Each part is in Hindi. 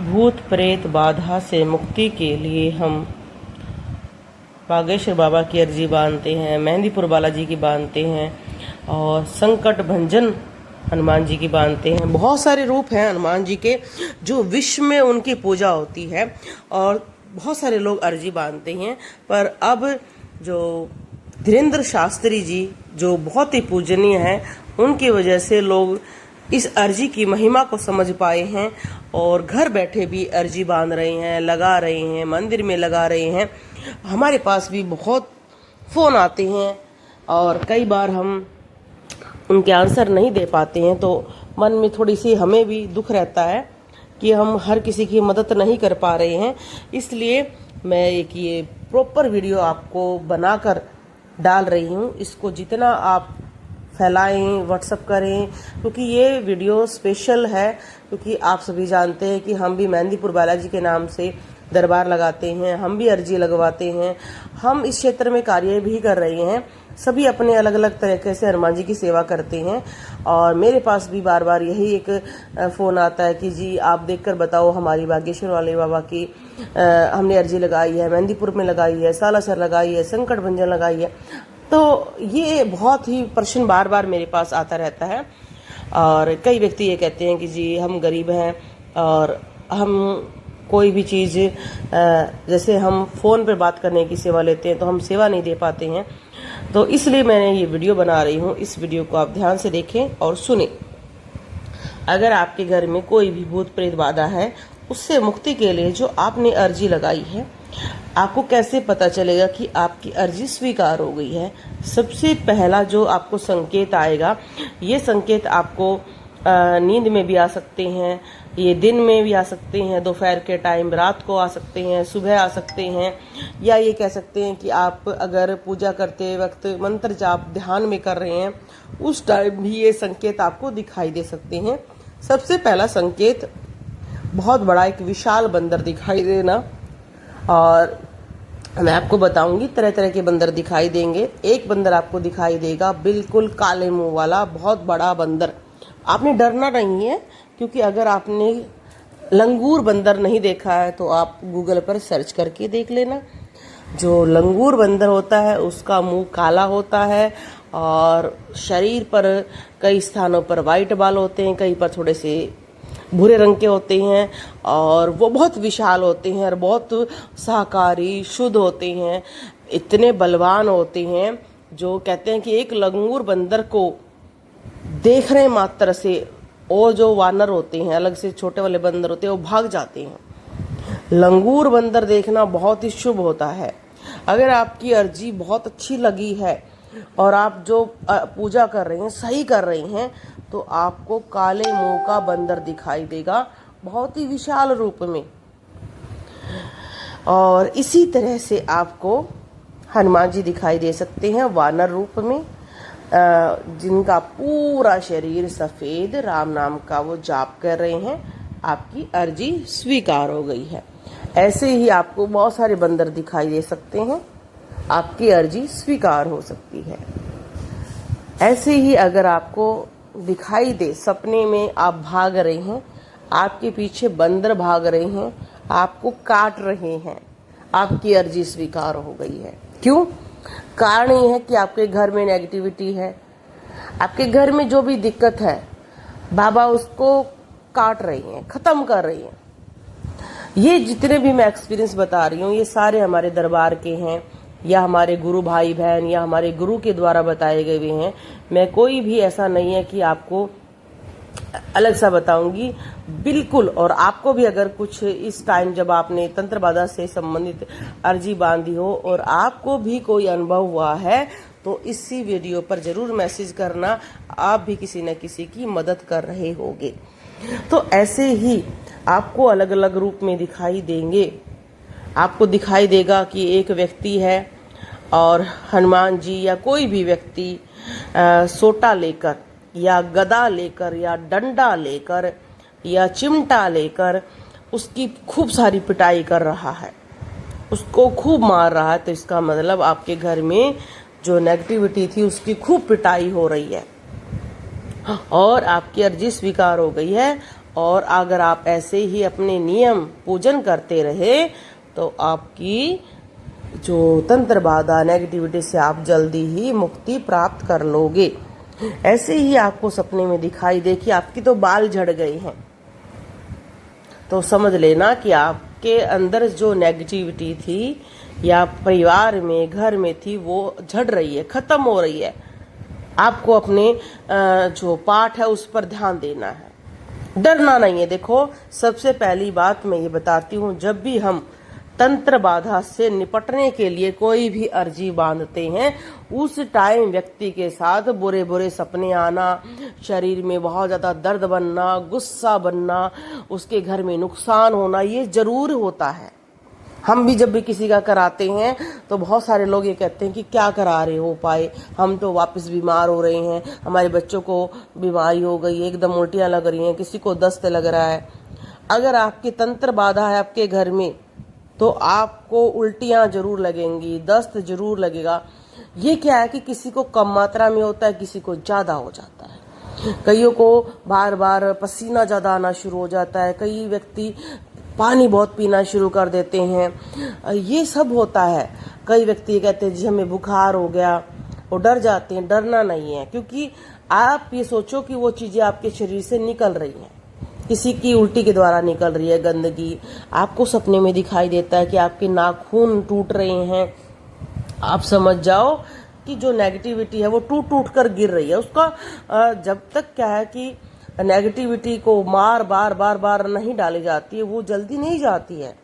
भूत प्रेत बाधा से मुक्ति के लिए हम बागेश्वर बाबा की अर्जी बांधते हैं, मेहंदीपुर बालाजी की बांधते हैं और संकट भंजन हनुमान जी की बांधते हैं। बहुत सारे रूप हैं हनुमान जी के जो विश्व में उनकी पूजा होती है और बहुत सारे लोग अर्जी बांधते हैं। पर अब जो धीरेन्द्र शास्त्री जी जो बहुत ही पूजनीय हैं, उनकी वजह से लोग इस अर्जी की महिमा को समझ पाए हैं और घर बैठे भी अर्जी बांध रहे हैं, लगा रहे हैं, मंदिर में लगा रहे हैं। हमारे पास भी बहुत फ़ोन आते हैं और कई बार हम उनके आंसर नहीं दे पाते हैं, तो मन में थोड़ी सी हमें भी दुख रहता है कि हम हर किसी की मदद नहीं कर पा रहे हैं। इसलिए मैं एक ये प्रॉपर वीडियो आपको बनाकर डाल रही हूँ। इसको जितना आप फैलाएं, व्हाट्सअप करें, क्योंकि ये वीडियो स्पेशल है, क्योंकि आप सभी जानते हैं कि हम भी मेहंदीपुर बालाजी के नाम से दरबार लगाते हैं, हम भी अर्जी लगवाते हैं, हम इस क्षेत्र में कार्य भी कर रहे हैं। सभी अपने अलग अलग तरीके से हनुमान जी की सेवा करते हैं और मेरे पास भी बार बार यही एक फ़ोन आता है कि जी आप देखकर बताओ, हमारी बागेश्वर वाले बाबा की हमने अर्जी लगाई है, मेहंदीपुर में लगाई है, सालासर लगाई है, संकट भंजन लगाई है। तो ये बहुत ही प्रश्न बार बार मेरे पास आता रहता है और कई व्यक्ति ये कहते हैं कि जी हम गरीब हैं और हम कोई भी चीज़ जैसे हम फ़ोन पर बात करने की सेवा लेते हैं तो हम सेवा नहीं दे पाते हैं। तो इसलिए मैंने ये वीडियो बना रही हूँ। इस वीडियो को आप ध्यान से देखें और सुनें। अगर आपके घर में कोई भी भूत प्रेत बाधा है, उससे मुक्ति के लिए जो आपने अर्जी लगाई है, आपको कैसे पता चलेगा कि आपकी अर्जी स्वीकार हो गई है? सबसे पहला जो आपको संकेत आएगा, ये संकेत आपको नींद में भी आ सकते हैं, ये दिन में भी आ सकते हैं, दोपहर के टाइम, रात को आ सकते हैं, सुबह आ सकते हैं, या ये कह सकते हैं कि आप अगर पूजा करते वक्त मंत्र जाप ध्यान में कर रहे हैं, उस टाइम भी ये संकेत आपको दिखाई दे सकते हैं। सबसे पहला संकेत बहुत बड़ा एक विशाल बंदर दिखाई देना, और मैं आपको बताऊंगी तरह तरह के बंदर दिखाई देंगे। एक बंदर आपको दिखाई देगा बिल्कुल काले मुंह वाला बहुत बड़ा बंदर। आपने डरना नहीं है, क्योंकि अगर आपने लंगूर बंदर नहीं देखा है तो आप गूगल पर सर्च करके देख लेना। जो लंगूर बंदर होता है उसका मुंह काला होता है और शरीर पर कई स्थानों पर वाइट बाल होते हैं, कहीं पर थोड़े से भूरे रंग के होते हैं और वो बहुत विशाल होते हैं और बहुत शाकाहारी शुद्ध होते हैं। इतने बलवान होते हैं जो कहते हैं कि एक लंगूर बंदर को देखने मात्र से और जो वानर होते हैं, अलग से छोटे वाले बंदर होते हैं, वो भाग जाते हैं। लंगूर बंदर देखना बहुत ही शुभ होता है। अगर आपकी अर्जी बहुत अच्छी लगी है और आप जो पूजा कर रहे हैं सही कर रहे हैं, तो आपको काले मुंह का बंदर दिखाई देगा बहुत ही विशाल रूप में। और इसी तरह से आपको हनुमान जी दिखाई दे सकते हैं वानर रूप में, जिनका पूरा शरीर सफ़ेद, राम नाम का वो जाप कर रहे हैं। आपकी अर्जी स्वीकार हो गई है। ऐसे ही आपको बहुत सारे बंदर दिखाई दे सकते हैं, आपकी अर्जी स्वीकार हो सकती है। ऐसे ही अगर आपको दिखाई दे सपने में आप भाग रहे हैं, आपके पीछे बंदर भाग रहे हैं, आपको काट रहे हैं, आपकी अर्जी स्वीकार हो गई है। क्यों? कारण ये है कि आपके घर में नेगेटिविटी है, आपके घर में जो भी दिक्कत है बाबा उसको काट रही हैं, ख़त्म कर रही हैं। ये जितने भी मैं एक्सपीरियंस बता रही हूँ, ये सारे हमारे दरबार के हैं या हमारे गुरु भाई बहन या हमारे गुरु के द्वारा बताए गए हुए हैं। मैं कोई भी ऐसा नहीं है कि आपको अलग सा बताऊंगी, बिल्कुल। और आपको भी अगर कुछ इस टाइम जब आपने तंत्र बाधा से संबंधित अर्जी बांधी हो और आपको भी कोई अनुभव हुआ है, तो इसी वीडियो पर जरूर मैसेज करना। आप भी किसी न किसी की मदद कर रहे होंगे। तो ऐसे ही आपको अलग अलग रूप में दिखाई देंगे। आपको दिखाई देगा कि एक व्यक्ति है और हनुमान जी या कोई भी व्यक्ति सोटा लेकर या गदा लेकर या डंडा लेकर या चिमटा लेकर उसकी खूब सारी पिटाई कर रहा है, उसको खूब मार रहा है। तो इसका मतलब आपके घर में जो नेगेटिविटी थी उसकी खूब पिटाई हो रही है और आपकी अर्जी स्वीकार हो गई है और अगर आप ऐसे ही अपने नियम पूजन करते रहे तो आपकी जो तंत्र बाधा नेगेटिविटी से आप जल्दी ही मुक्ति प्राप्त कर लोगे। ऐसे ही आपको सपने में दिखाई दे कि आपकी तो बाल झड़ गए हैं, तो समझ लेना कि आपके अंदर जो नेगेटिविटी थी या परिवार में घर में थी वो झड़ रही है, खत्म हो रही है। आपको अपने जो पाठ है उस पर ध्यान देना है, डरना नहीं है। देखो, सबसे पहली बात मैं ये बताती हूँ, जब भी हम तंत्र बाधा से निपटने के लिए कोई भी अर्जी बांधते हैं, उस टाइम व्यक्ति के साथ बुरे बुरे सपने आना, शरीर में बहुत ज्यादा दर्द बनना, गुस्सा बनना, उसके घर में नुकसान होना, ये जरूर होता है। हम भी जब भी किसी का कराते हैं तो बहुत सारे लोग ये कहते हैं कि क्या करा रहे हो उपाय, हम तो वापस बीमार हो रहे हैं, हमारे बच्चों को बीमारी हो गई, एकदम उल्टियां लग रही हैं, किसी को दस्त लग रहा है। अगर आपकी तंत्र बाधा है आपके घर में तो आपको उल्टियां जरूर लगेंगी, दस्त जरूर लगेगा। ये क्या है कि किसी को कम मात्रा में होता है, किसी को ज्यादा हो जाता है। कईयों को बार बार पसीना ज्यादा आना शुरू हो जाता है, कई व्यक्ति पानी बहुत पीना शुरू कर देते हैं, ये सब होता है। कई व्यक्ति कहते हैं जी हमें बुखार हो गया, वो डर जाते हैं। डरना नहीं है, क्योंकि आप ये सोचो कि वो चीजें आपके शरीर से निकल रही हैं, किसी की उल्टी के द्वारा निकल रही है गंदगी, आपको सपने में दिखाई देता है कि आपके नाखून टूट रहे हैं, आप समझ जाओ कि जो नेगेटिविटी है वो टूट टूट कर गिर रही है। उसका जब तक क्या है कि नेगेटिविटी को बार बार नहीं डाली जाती है, वो जल्दी नहीं जाती है।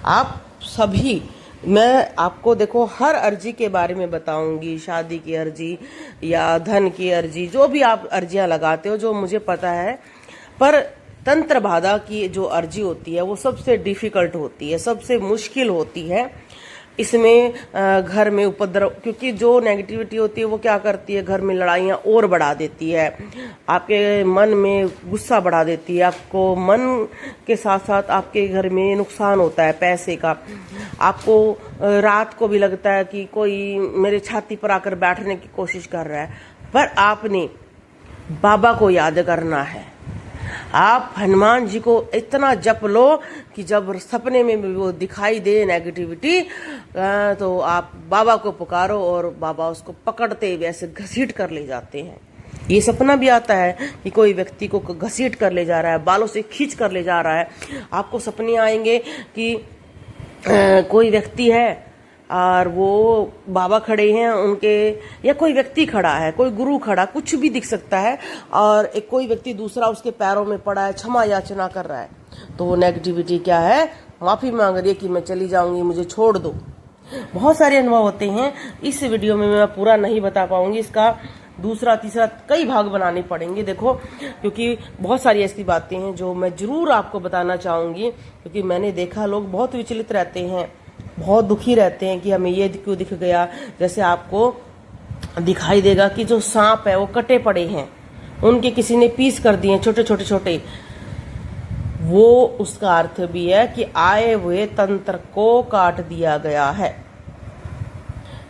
आप सभी, मैं आपको देखो हर अर्जी के बारे में बताऊंगी, शादी की अर्जी या धन की अर्जी, जो भी आप अर्जियां लगाते हो, जो मुझे पता है। पर तंत्र बाधा की जो अर्जी होती है वो सबसे डिफिकल्ट होती है, सबसे मुश्किल होती है। इसमें घर में उपद्रव, क्योंकि जो नेगेटिविटी होती है वो क्या करती है, घर में लड़ाइयाँ और बढ़ा देती है, आपके मन में गुस्सा बढ़ा देती है, आपको मन के साथ साथ आपके घर में नुकसान होता है पैसे का। आपको रात को भी लगता है कि कोई मेरे छाती पर आकर बैठने की कोशिश कर रहा है। पर आपने बाबा को याद करना है, आप हनुमान जी को इतना जप लो कि जब सपने में भी वो दिखाई दे नेगेटिविटी, तो आप बाबा को पुकारो और बाबा उसको पकड़ते हुए ऐसे घसीट कर ले जाते हैं। ये सपना भी आता है कि कोई व्यक्ति को घसीट कर ले जा रहा है, बालों से खींच कर ले जा रहा है। आपको सपने आएंगे कि कोई व्यक्ति है और वो बाबा खड़े हैं उनके, या कोई व्यक्ति खड़ा है, कोई गुरु खड़ा, कुछ भी दिख सकता है, और एक कोई व्यक्ति दूसरा उसके पैरों में पड़ा है, क्षमा याचना कर रहा है। तो वो नेगेटिविटी क्या है, माफी मांग रही है कि मैं चली जाऊंगी, मुझे छोड़ दो। बहुत सारे अनुभव होते हैं। इस वीडियो में मैं पूरा नहीं बता पाऊंगी, इसका दूसरा तीसरा कई भाग बनाने पड़ेंगे। देखो, क्योंकि बहुत सारी ऐसी बातें हैं जो मैं जरूर आपको बताना चाहूंगी, क्योंकि मैंने देखा लोग बहुत विचलित रहते हैं, बहुत दुखी रहते हैं कि हमें ये क्यों दिख गया। जैसे आपको दिखाई देगा कि जो सांप है वो कटे पड़े हैं, उनके किसी ने पीस कर दिए छोटे छोटे छोटे, वो उसका अर्थ भी है कि आए हुए तंत्र को काट दिया गया है।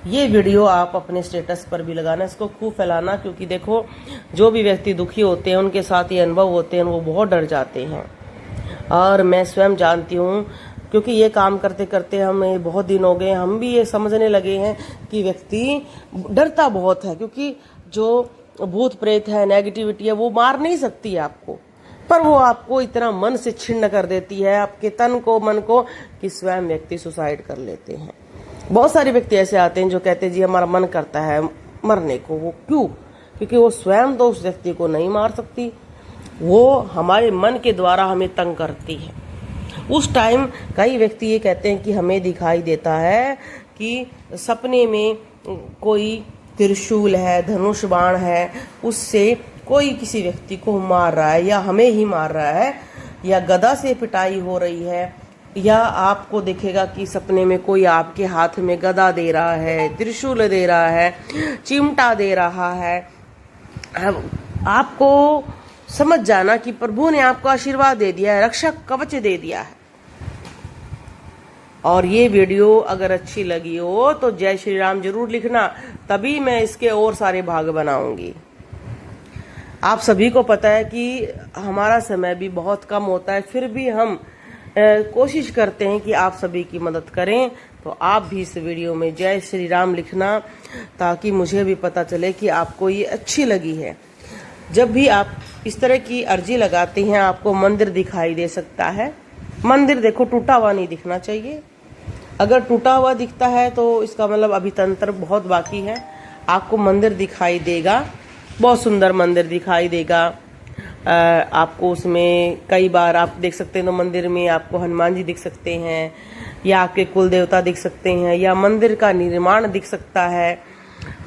ये वीडियो आप अपने स्टेटस पर भी लगाना, इसको खूब फैलाना, क्योंकि देखो जो भी व्यक्ति दुखी होते हैं उनके साथ ये अनुभव होते हैं, वो बहुत डर जाते हैं। और मैं स्वयं जानती हूँ, क्योंकि ये काम करते करते हमें बहुत दिन हो गए, हम भी ये समझने लगे हैं कि व्यक्ति डरता बहुत है, क्योंकि जो भूत प्रेत है, नेगेटिविटी है, वो मार नहीं सकती है आपको, पर वो आपको इतना मन से छिन्न कर देती है, आपके तन को, मन को, कि स्वयं व्यक्ति सुसाइड कर लेते हैं। बहुत सारे व्यक्ति ऐसे आते हैं जो कहते हैं जी हमारा मन करता है मरने को। वो क्यों? क्योंकि वो स्वयं तो उस व्यक्ति को नहीं मार सकती, वो हमारे मन के द्वारा हमें तंग करती है। उस टाइम कई व्यक्ति ये कहते हैं कि हमें दिखाई देता है कि सपने में कोई त्रिशूल है, धनुष बाण है, उससे कोई किसी व्यक्ति को मार रहा है, या हमें ही मार रहा है, या गदा से पिटाई हो रही है, या आपको दिखेगा कि सपने में कोई आपके हाथ में गदा दे रहा है, त्रिशूल दे रहा है, चिमटा दे रहा है। आपको समझ जाना कि प्रभु ने आपको आशीर्वाद दे दिया है, रक्षक कवच दे दिया है। और ये वीडियो अगर अच्छी लगी हो तो जय श्री राम जरूर लिखना, तभी मैं इसके और सारे भाग बनाऊंगी। आप सभी को पता है कि हमारा समय भी बहुत कम होता है, फिर भी हम कोशिश करते हैं कि आप सभी की मदद करें। तो आप भी इस वीडियो में जय श्री राम लिखना, ताकि मुझे भी पता चले कि आपको ये अच्छी लगी है। जब भी आप इस तरह की अर्जी लगाते हैं, आपको मंदिर दिखाई दे सकता है। मंदिर देखो टूटा हुआ नहीं दिखना चाहिए। अगर टूटा हुआ दिखता है तो इसका मतलब अभी तंत्र बहुत बाकी है। आपको मंदिर दिखाई देगा, बहुत सुंदर मंदिर दिखाई देगा। आपको उसमें कई बार आप देख सकते हैं, तो मंदिर में आपको हनुमान जी दिख सकते हैं, या आपके कुल देवता दिख सकते हैं, या मंदिर का निर्माण दिख सकता है।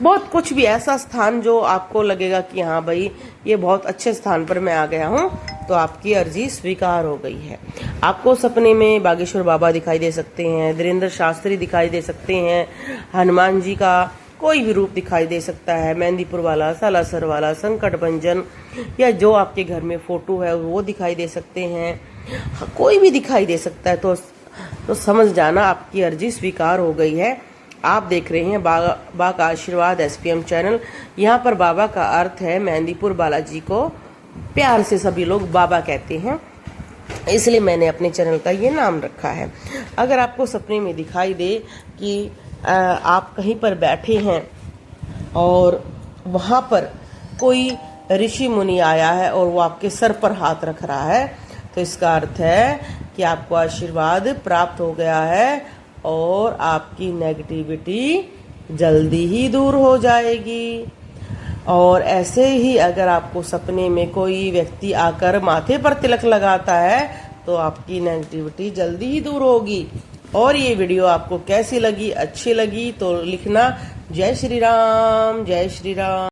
बहुत कुछ भी ऐसा स्थान जो आपको लगेगा कि हाँ भाई ये बहुत अच्छे स्थान पर मैं आ गया हूँ, तो आपकी अर्जी स्वीकार हो गई है। आपको सपने में बागेश्वर बाबा दिखाई दे सकते हैं, धीरेन्द्र शास्त्री दिखाई दे सकते हैं, हनुमान जी का कोई भी रूप दिखाई दे सकता है, मेहंदीपुर वाला, सालासर वाला, संकट भंजन, या जो आपके घर में फोटो है वो दिखाई दे सकते हैं। कोई भी दिखाई दे सकता है, तो समझ जाना आपकी अर्जी स्वीकार हो गई है। आप देख रहे हैं बाबा का आशीर्वाद SPM चैनल। यहाँ पर बाबा का अर्थ है मेहंदीपुर बालाजी को प्यार से सभी लोग बाबा कहते हैं, इसलिए मैंने अपने चैनल का ये नाम रखा है। अगर आपको सपने में दिखाई दे कि आप कहीं पर बैठे हैं और वहाँ पर कोई ऋषि मुनि आया है और वो आपके सर पर हाथ रख रहा है, तो इसका अर्थ है कि आपको आशीर्वाद प्राप्त हो गया है और आपकी नेगेटिविटी जल्दी ही दूर हो जाएगी। और ऐसे ही अगर आपको सपने में कोई व्यक्ति आकर माथे पर तिलक लगाता है, तो आपकी नेगेटिविटी जल्दी ही दूर होगी। और ये वीडियो आपको कैसी लगी, अच्छी लगी तो लिखना। जय श्री राम, जय श्री राम।